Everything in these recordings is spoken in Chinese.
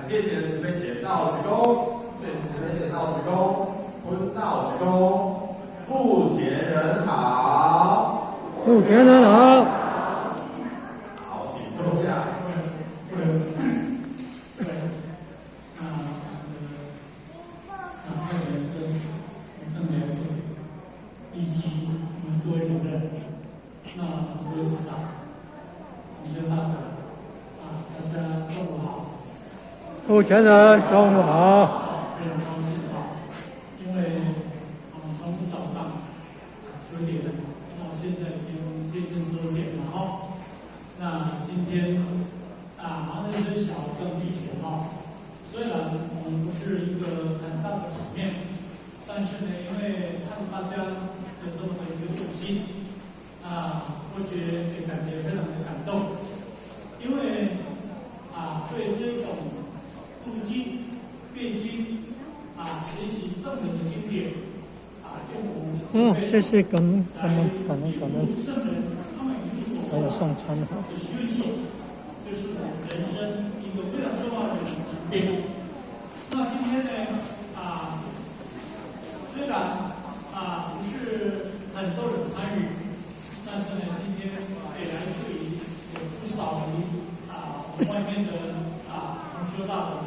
谢贤慈悲写道鞠躬，最慈悲写道鞠躬，坤道鞠躬，富贤人好，富贤人好。好，请坐下。这也是正也是一起我们各位主任，那各位组长、同学大德大家中午好。富贤人中午好。非常高兴因为从早上9点到现在已经接近12点了那今天麻人生小正地学虽然我们不是一个很大的场面，但是呢，因为看大家的这么的一个用心或许也感觉非常的感动，因为对这种读经、阅经学习圣人的经典用我们的智慧谢谢感恩。圣人他们与我还有送餐的学习，就是我们人生一个非常重要的一个层面。那今天呢虽然不是很多人参与，但是呢，今天也来自于有不少于外面的同学大德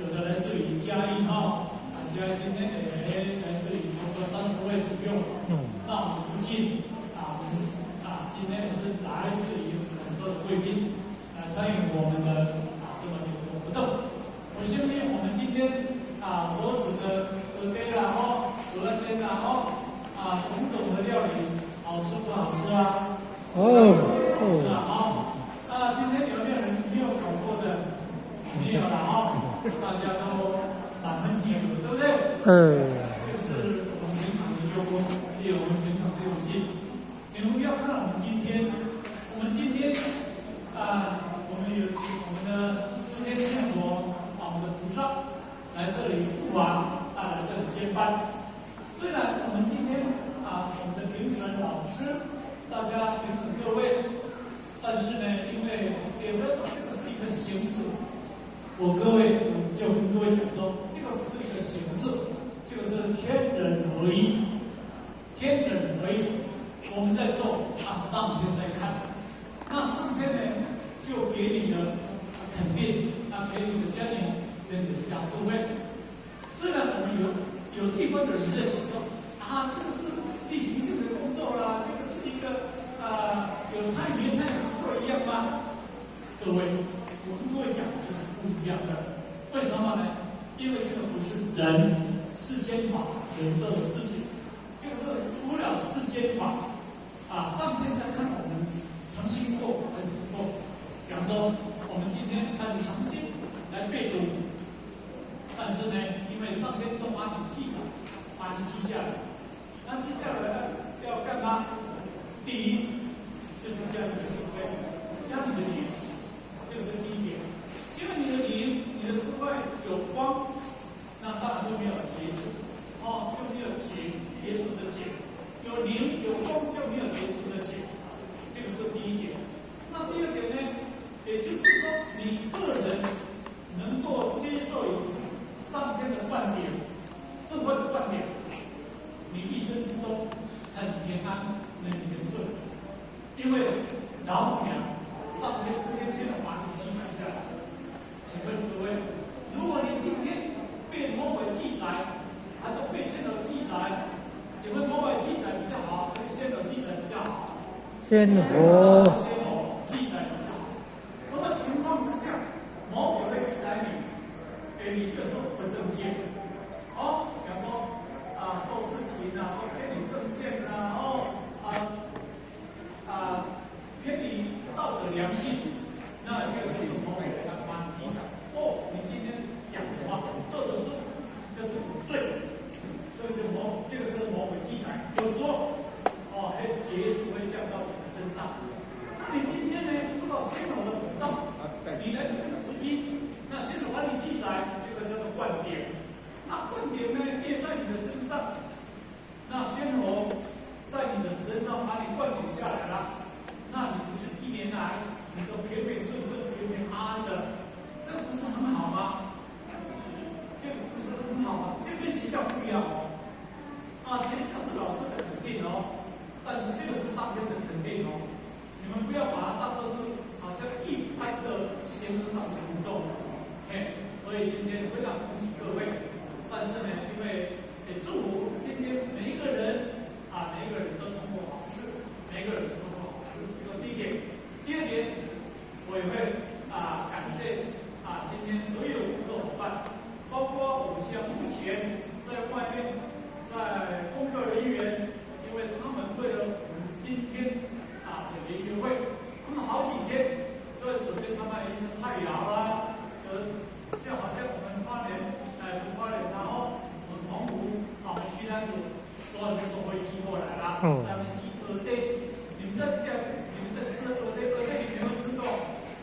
有的来自于嘉义嘉义今天也来自于差不多30位左右。那我们附近今天也是来自于很多的贵宾来参与我们的这么一个活动。我相信我们今天所煮的鹅杯鹅煎种种的料理，好吃不好吃今天有没有人没有烤过的？没有了大家都满分及格，对不对？这是我们平常的用功，也有我们平常的用心。你们不要看我们今天我们有请我们的诸天仙佛我们的菩萨来这里护法来这里接班。虽然我们今天我们的评审老师大家评审各位，但是呢，因为有的时候这个是一个形式，我就跟各位讲说，这个不是一个形式，这个是天人合一，天人合一。我们在做上天在看，那上天呢就给你的肯定，给你的家庭给你的智慧。虽然我们有一般的人在想说这个是例行性的工作啦，这个是一个有参与没参与不一样吗？各位，我跟各位讲这是不一样的。为什么呢？因为这个不是人世间法人做的事情，这个是除了世间法上天在看我们诚心过还是不过。比方说，我们今天看诚心来背读，但是呢，因为上天都把你记载，把你记下来，那记下来呢要干嘛？第一就是这样的智慧，加你的灵，这个是第一点。因为你的灵，你的智慧有光，那当然就没有结束，就没有结束的结。有灵有光就没有结束的结，这个是第一点。那第二点呢，也就是说你个人能够接受上天的观点、智慧的观点，你一生之中很平安、很平顺。因为老母娘上天之天先把你记载下来。请问各位，如果你今天被魔鬼记载，还是被仙人记载？请问魔鬼记载比较好，还是仙人记载比较好？仙佛记载比较好。什么情况之下魔鬼会记载你？你这个时候不正见。比方说做事情或偏离正见偏离道德良心，那这个就是魔鬼来把你记载。你今天讲的话、做的事，这是罪。所以这个是魔鬼记载，有时候结束会降到你的身上。那你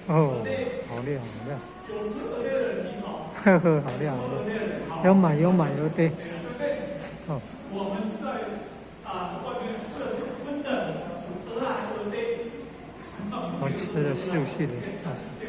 哦，好亮好亮，有吃鹅的人举手，呵呵，好亮好鹅亮，的人好，有买有买有对，对不对？哦，我们在外面吃的是荤的，鹅啊鹅的，我吃的秀气的，这